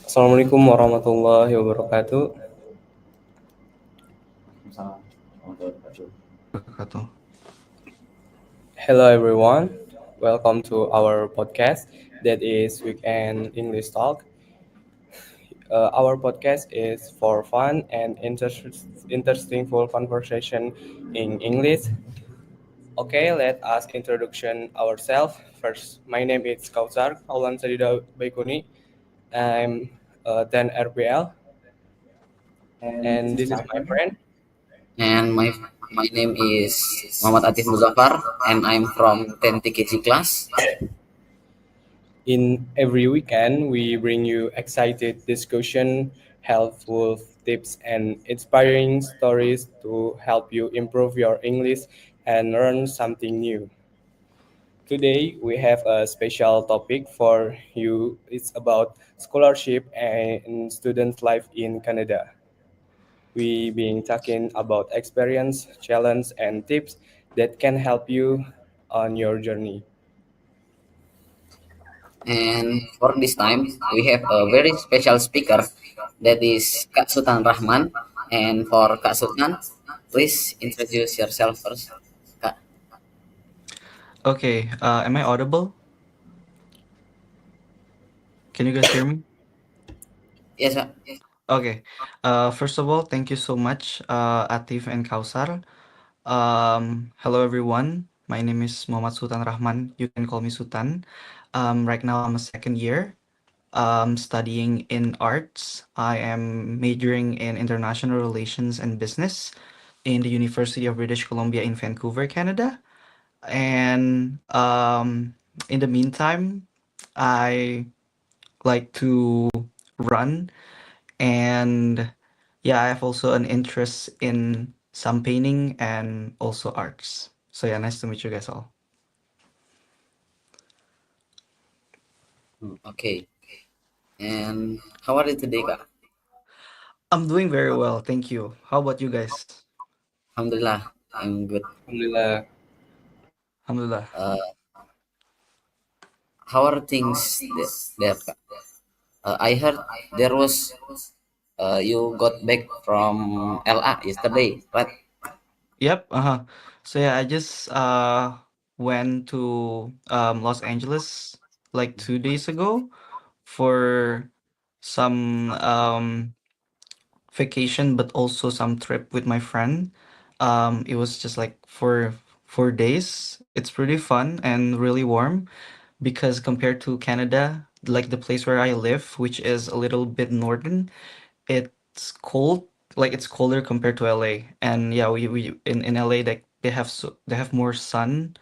Assalamualaikum warahmatullahi wabarakatuh. Wabarakatuh. Hello everyone. Welcome to our podcast that is Weekend English Talk. Our podcast is for fun and interesting full conversation in English. Okay, let us introduction ourselves. First, my name is Kausar Kaulan Sadida Baikuni. I'm 10 RPL and this is my friend. And my name is Muhammad Atif Muzaffar, and I'm from 10 TKG class. In every weekend, we bring you excited discussion, helpful tips, and inspiring stories to help you improve your English and learn something new. Today, we have a special topic for you. It's about scholarship and student life in Canada. We being talking about experience, challenge, and tips that can help you on your journey. And for this time, we have a very special speaker that is Kak Sultan Rahman. And for Kak Sultan, please introduce yourself first. Kak. Okay, am I audible? Can you guys hear me? Yes, Kak. Okay. First of all, thank you so much, Atif and Kausar. Hello everyone. My name is Muhammad Sultan Rahman. You can call me Sultan. Right now I'm a second year, studying in arts. I am majoring in international relations and business in the University of British Columbia in Vancouver, Canada. And in the meantime, I like to run, and yeah, I have also an interest in some painting and also arts. So yeah, nice to meet you guys all. Okay. And how are you today, Kak? I'm doing very well, thank you. How about you guys? Alhamdulillah, I'm good. Alhamdulillah. Alhamdulillah. Uh, how are things there, Kak? I heard there was you got back from LA yesterday, right? Yep, uh-huh. So yeah, I just went to Los Angeles like 2 days ago for some vacation, but also some trip with my friend. It was just like for 4 days. It's pretty fun and really warm because compared to Canada, like the place where I live, which is a little bit northern, it's cold. Like it's colder compared to LA. And yeah, we in LA, like they have more sun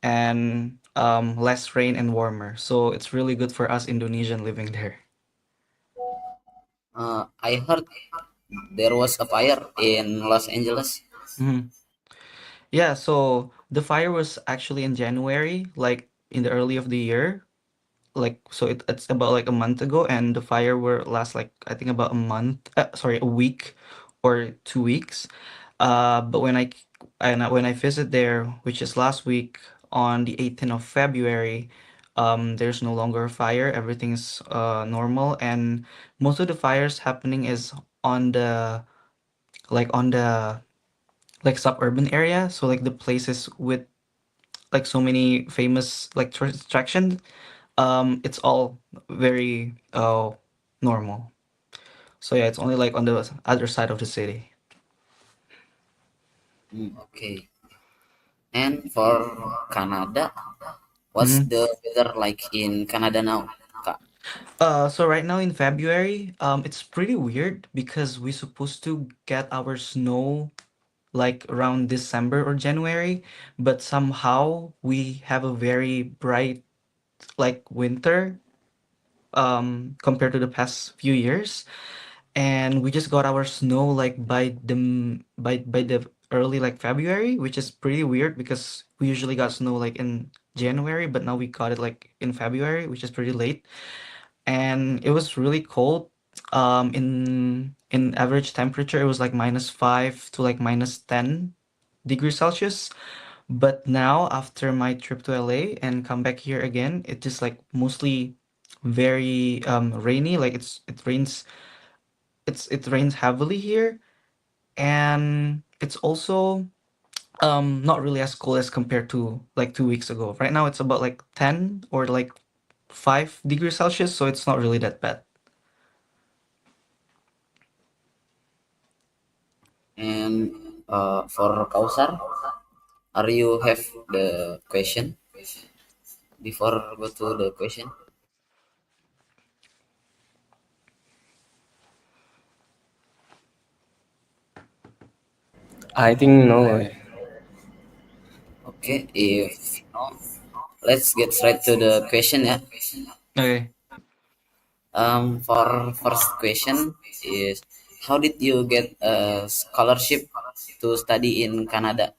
and less rain and warmer. So it's really good for us Indonesian living there. I heard there was a fire in Los Angeles. Mhm. Yeah, so the fire was actually in January, like in the early of the year. Like so it's about like a month ago, and the fire were last like I think about a month, sorry, a week or 2 weeks. But when I visit there, which is last week on the 18th of February, there's no longer a fire. Everything's normal, and most of the fires happening is on the on the like suburban area. So like the places with like so many famous like tourist attractions, it's all very normal. So yeah, it's only like on the other side of the city. Okay. And for Canada, what's Mhm. the weather like in Canada now, Kak? So right now in February, it's pretty weird because we're supposed to get our snow like around December or January, but somehow we have a very bright like winter compared to the past few years. And we just got our snow like by the early like February, which is pretty weird because we usually got snow like in January, but now we got it like in February, which is pretty late. And it was really cold. In average temperature, it was like -5 to like -10 degrees Celsius. But now after my trip to LA and come back here again, it just like mostly very rainy. Like it rains heavily here, and it's also not really as cold as compared to like 2 weeks ago. Right now it's about like 10 or like 5 degrees Celsius, so it's not really that bad. And for Kausar, are you have the question before go to the question? I think no. Okay, if no, let's get straight to the question. Yeah. Okay. For first question is, how did you get a scholarship to study in Canada?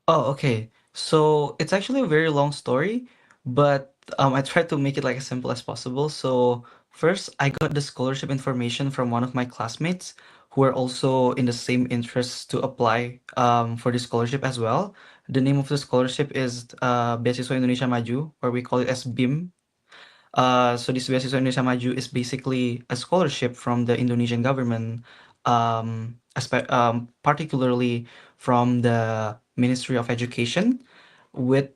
Oh, okay. So it's actually a very long story, but I tried to make it like as simple as possible. So first, I got the scholarship information from one of my classmates who are also in the same interests to apply for the scholarship as well. The name of the scholarship is Beasiswa Indonesia Maju, or we call it as BIM. So this Beasiswa Indonesia Maju is basically a scholarship from the Indonesian government, particularly from the Ministry of Education, with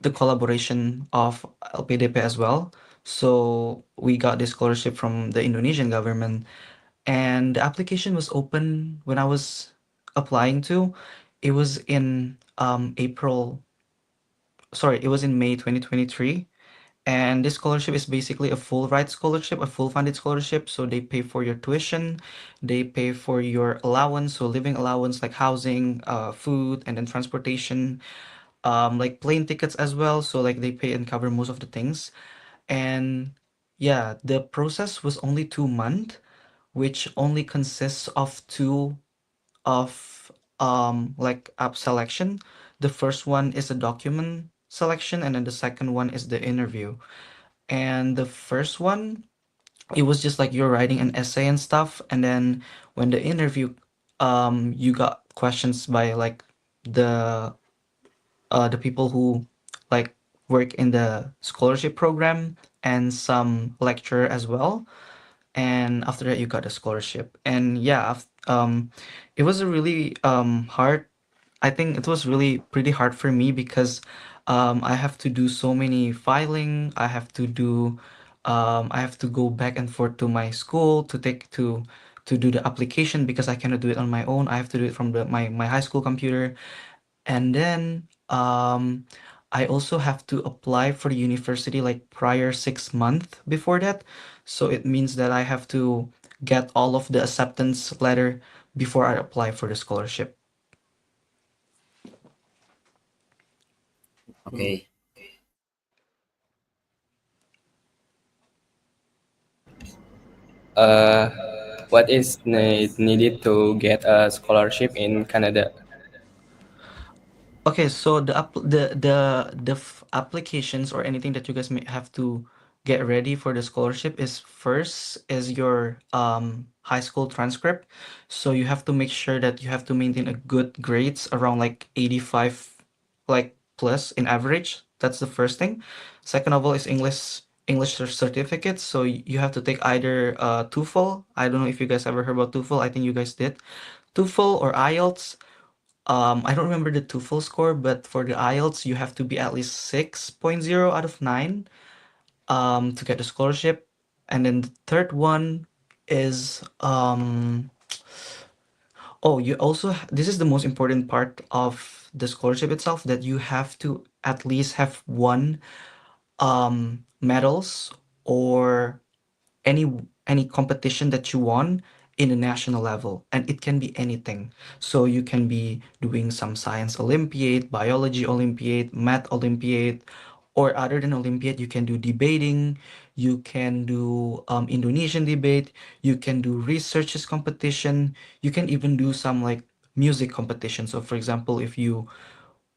the collaboration of LPDP as well. So we got this scholarship from the Indonesian government, and the application was open when I was applying to. It was in April. Sorry, it was in May 2023. And this scholarship is basically a full ride scholarship, a full funded scholarship. So they pay for your tuition, they pay for your allowance, so living allowance like housing, food, and then transportation, like plane tickets as well. So like they pay and cover most of the things. And yeah, the process was only 2 months, which only consists of two of like app selection. The first one is a document selection, and then the second one is the interview. And the first one, it was just like you're writing an essay and stuff. And then when the interview, you got questions by like the the people who like work in the scholarship program and some lecturer as well. And after that, you got a scholarship. And yeah, it was a really hard. I think it was really pretty hard for me because I have to do so many filing. I have to go back and forth to my school to do the application because I cannot do it on my own. I have to do it from my high school computer. And then I also have to apply for the university like prior 6 months before that. So it means that I have to get all of the acceptance letter before I apply for the scholarship. Okay. Uh, what is needed to get a scholarship in Canada? Okay, so applications or anything that you guys may have to get ready for the scholarship is first is your high school transcript. So you have to make sure that you have to maintain a good grades around like 85 like plus in average. That's the first thing. Second of all is English certificates. So you have to take either TOEFL. I don't know if you guys ever heard about TOEFL. I think you guys did. TOEFL or IELTS. I don't remember the TOEFL score, but for the IELTS, you have to be at least 6.0 out of 9 to get the scholarship. And then the third one is oh, you also this is the most important part of the scholarship itself, that you have to at least have one medals or any any competition that you won in a national level, and it can be anything. So you can be doing some science olympiad, biology olympiad, math olympiad, or other than olympiad, you can do debating, you can do Indonesian debate, you can do researches competition, you can even do some like music competition. So for example, if you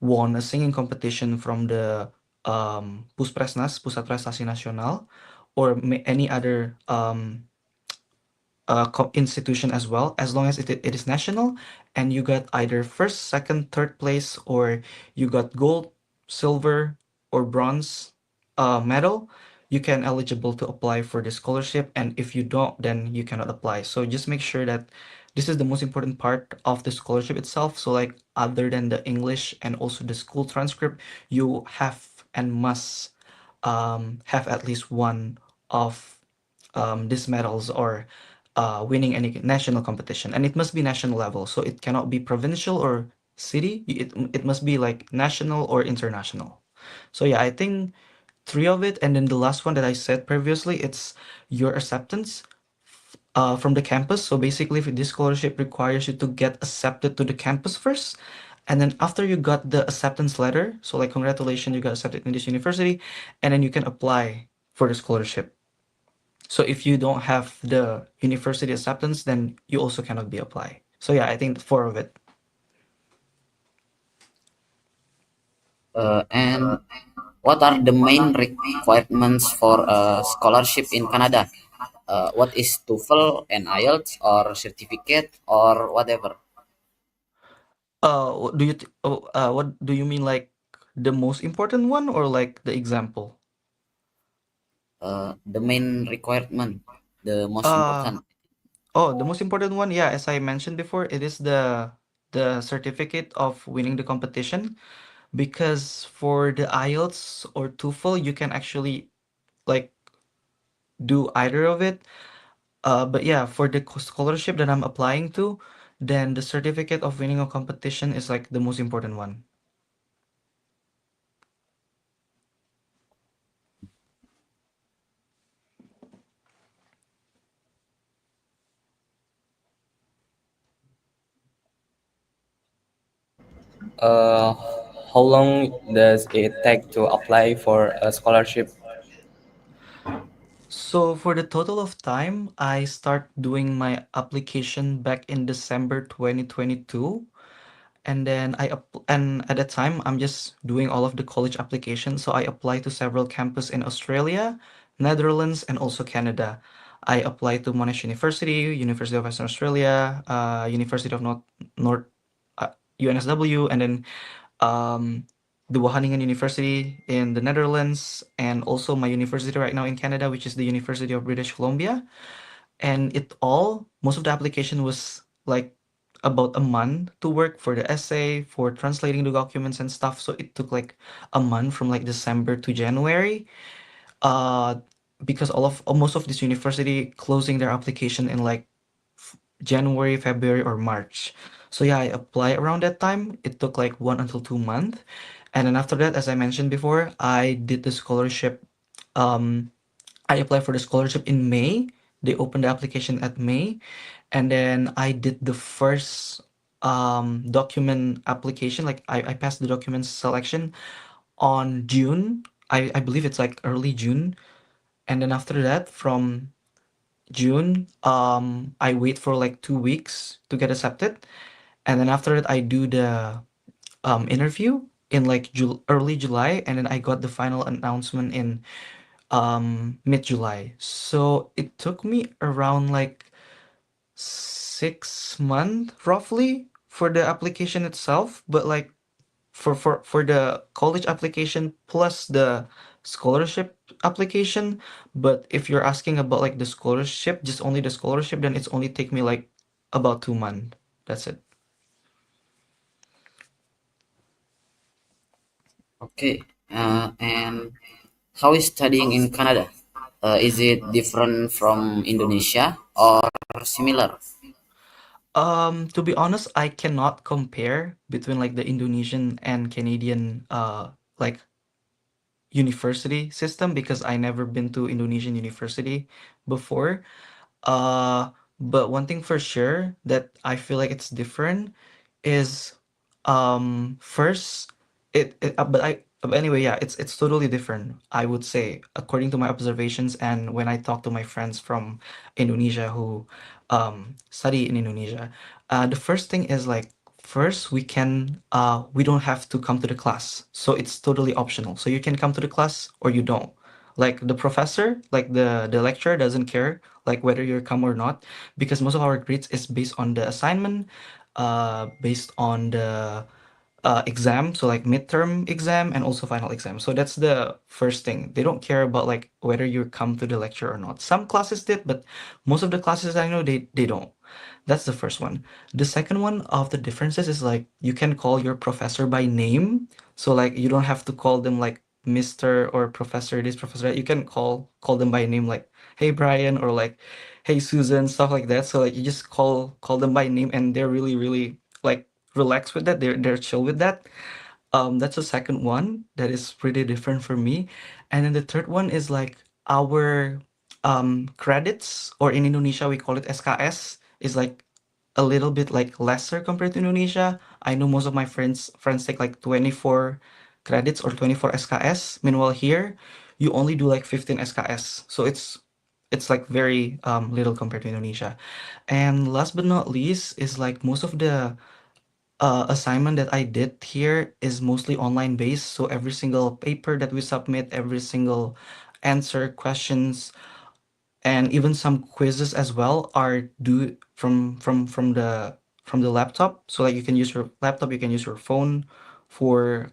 won a singing competition from the Puspresnas, Pusat Prestasi Nasional, or any other institution as well, as long as it is national, and you got either first, second, third place, or you got gold, silver, or bronze medal, you can eligible to apply for the scholarship, and if you don't, then you cannot apply. So just make sure that this is the most important part of the scholarship itself. So like other than the English and also the school transcript, you have and must have at least one of these medals or winning any national competition, and it must be national level. So it cannot be provincial or city. It must be like national or international. So yeah, I think three of it, and then the last one that I said previously, it's your acceptance from the campus. So basically, if this scholarship requires you to get accepted to the campus first, and then after you got the acceptance letter, so like congratulations, you got accepted in this university, and then you can apply for the scholarship. So if you don't have the university acceptance, then you also cannot be apply. So yeah, I think four of it. And what are the main requirements for a scholarship in Canada? What is TOEFL and IELTS or certificate or whatever? What do you mean, like the most important one or like the example? The main requirement, the most Uh important. oh, the most important one, yeah, as I mentioned before, it is the certificate of winning the competition, because for the IELTS or TOEFL, you can actually like do either of it. But yeah, for the scholarship that I'm applying to, then the certificate of winning a competition is like the most important one. Uh, how long does it take to apply for a scholarship? So for the total of time, I start doing my application back in December 2022. And then and at that time, I'm just doing all of the college applications. So I applied to several campuses in Australia, Netherlands, and also Canada. I applied to Monash University, University of Western Australia, University of North UNSW, and then um, the Wageningen University in the Netherlands, and also my university right now in Canada, which is the University of British Columbia. And most of the application was like about a month to work for the essay, for translating the documents and stuff. So it took like a month from like December to January. Uh, because most of this university closing their application in like January, February, or March. So yeah, I applied around that time. It took like 1 until 2 months. And then after that, as I mentioned before, I did the scholarship. Um, I applied for the scholarship in May. They opened the application at May. And then I did the first document application. Like I passed the documents selection on June. I believe it's like early June. And then after that, from June, I wait for like 2 weeks to get accepted. And then after that, I do the interview in like early July, and then I got the final announcement in mid-July. So it took me around like 6 months roughly for the application itself, but like for the college application plus the scholarship application. But if you're asking about like the scholarship, just only the scholarship, then it's only take me like about 2 months. That's it. Okay. And how is studying in Canada? Is it different from Indonesia or similar? To be honest, I cannot compare between like the Indonesian and Canadian like university system, because I never been to Indonesian university before. Uh, but one thing for sure that I feel like it's different is first but anyway, yeah, it's totally different, I would say, according to my observations and when I talk to my friends from Indonesia who study in Indonesia. The first thing is like, first we don't have to come to the class, so it's totally optional. So you can come to the class or you don't. Like the professor, like the lecturer doesn't care like whether you come or not, because most of our grades is based on the assignment, based on the exam, so like midterm exam and also final exam. So that's the first thing. They don't care about like whether you come to the lecture or not. Some classes did, but most of the classes I know they don't. That's the first one. The second one of the differences is like you can call your professor by name. So like you don't have to call them like Mr. or Professor this, Professor that. You can call them by name like hey Brian or like hey Susan, stuff like that. So like you just call them by name and they're really, really like relaxed with that. They're chill with that. That's the second one that is pretty different for me. And then the third one is like our credits, or in Indonesia we call it SKS, is like a little bit like lesser compared to Indonesia. I know most of my friends take like 24 credits or 24 SKS. Meanwhile here you only do like 15 SKS. So it's like very little compared to Indonesia. And last but not least is like most of the assignment that I did here is mostly online based. So every single paper that we submit, every single answer questions, and even some quizzes as well are due from the laptop. So like you can use your laptop, you can use your phone for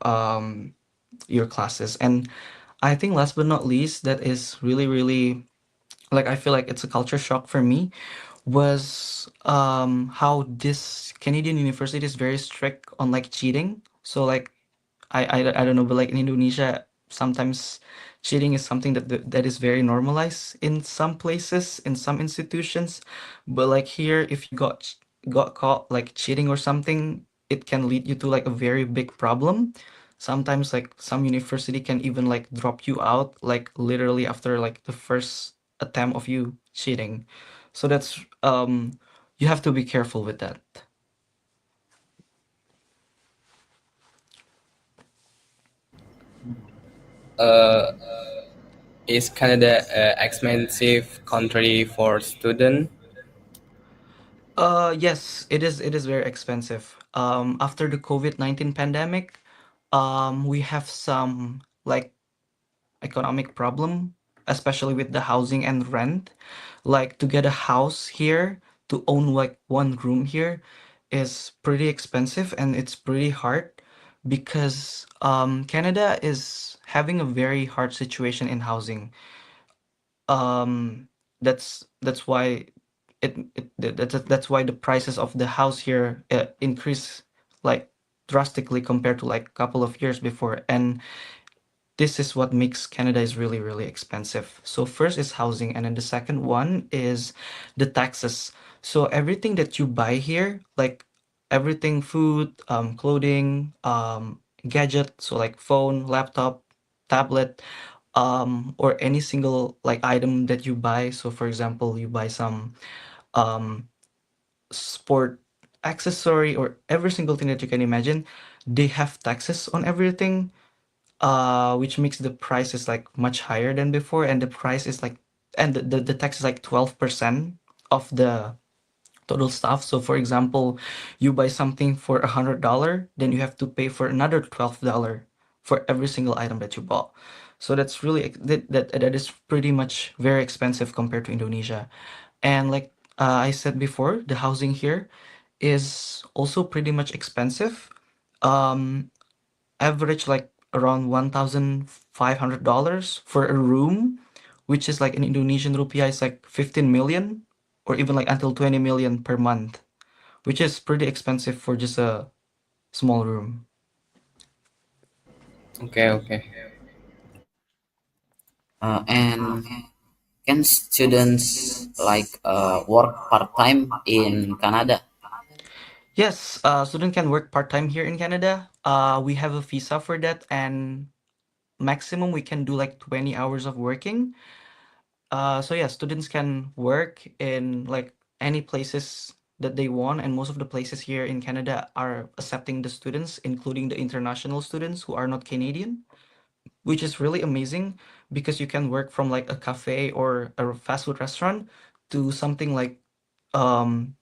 your classes. And I think last but not least, that is really, really like I feel like it's a culture shock for me was how this Canadian university is very strict on like cheating. So like I don't know, but like in Indonesia, sometimes cheating is something that is very normalized in some places, in some institutions. But like here, if you got caught like cheating or something, it can lead you to like a very big problem. Sometimes like some university can even like drop you out like literally after like the first attempt of you cheating. So that's you have to be careful with that. Uh, is Canada expensive country for student? Yes, it is very expensive. After the COVID-19 pandemic, we have some like economic problem, especially with the housing and rent. Like to get a house here, to own like one room here is pretty expensive and it's pretty hard because Canada is having a very hard situation in housing. Um, that's why that's why the prices of the house here increase like drastically compared to like a couple of years before. And this is what makes Canada is really, really expensive. So first is housing, and then the second one is the taxes. So everything that you buy here, like everything, food, clothing, gadget, so like phone, laptop, tablet, or any single like item that you buy. So for example, you buy some um sport accessory or every single thing that you can imagine, they have taxes on everything, which makes the prices like much higher than before, and the price is like, and the tax is like 12% of the total stuff. So for example, you buy something for $100, then you have to pay for another $12 for every single item that you bought. So that's really that is pretty much very expensive compared to Indonesia. And like I said before, the housing here is also pretty much expensive. Um, Average like around $1,500 for a room, which is like in Indonesian rupiah is like 15 million or even like until 20 million per month, which is pretty expensive for just a small room. Okay, okay. And can students like work part time in Canada? Yes, student can work part-time here in Canada. We have a visa for that, and maximum we can do like 20 hours of working. So yeah, students can work in like any places that they want, and most of the places here in Canada are accepting the students, including the international students who are not Canadian, which is really amazing because you can work from like a cafe or a fast food restaurant to something like um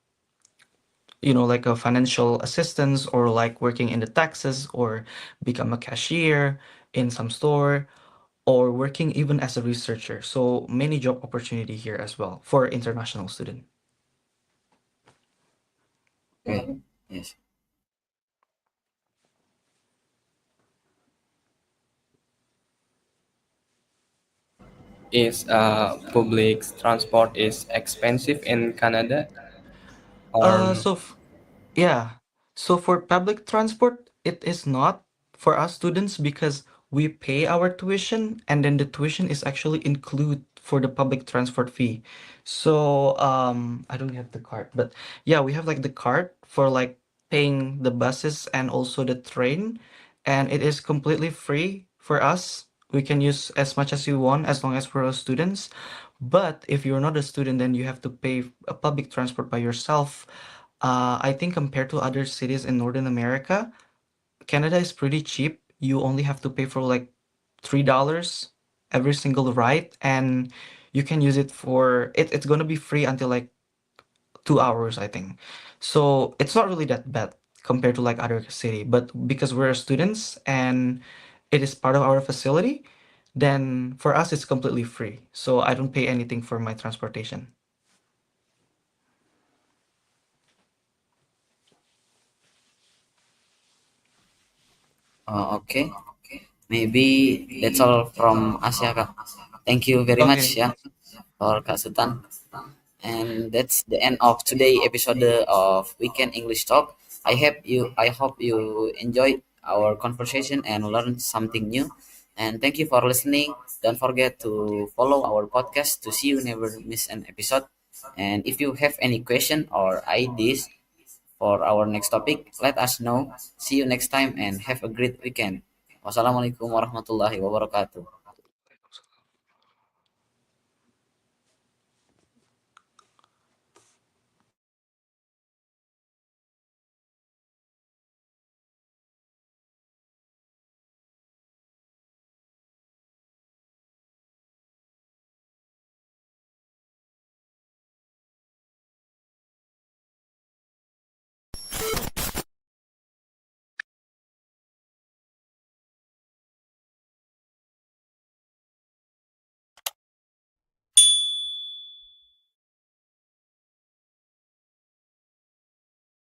like a financial assistance, or like working in the taxes, or become a cashier in some store, or working even as a researcher. So many job opportunity here as well for international student. Okay. Yes. Is public transport is expensive in Canada or Uh, so f- Yeah. So for public transport, it is not for us students because we pay our tuition and then the tuition is actually include for the public transport fee. So I don't have the card, but yeah, we have like the card for like paying the buses and also the train, and it is completely free for us. We can use as much as you want as long as we're students. But if you're not a student, then you have to pay a public transport by yourself. I think compared to other cities in Northern America, Canada is pretty cheap. You only have to pay for like $3 every single ride, and you can use it for it's gonna be free until like 2 hours, I think. So it's not really that bad compared to like other city. But because we're students and it is part of our facility, then for us it's completely free. So I don't pay anything for my transportation. Okay, maybe that's all from us ya Kak. Thank you very much Okay. ya for Kak Sultan. And that's the end of today episode of Weekend English Talk. I hope you enjoyed our conversation and learned something new. And thank you for listening. Don't forget to follow our podcast to see you never miss an episode. And if you have any question or ideas for our next topic, let us know. See you next time and have a great weekend. Wassalamualaikum warahmatullahi wabarakatuh.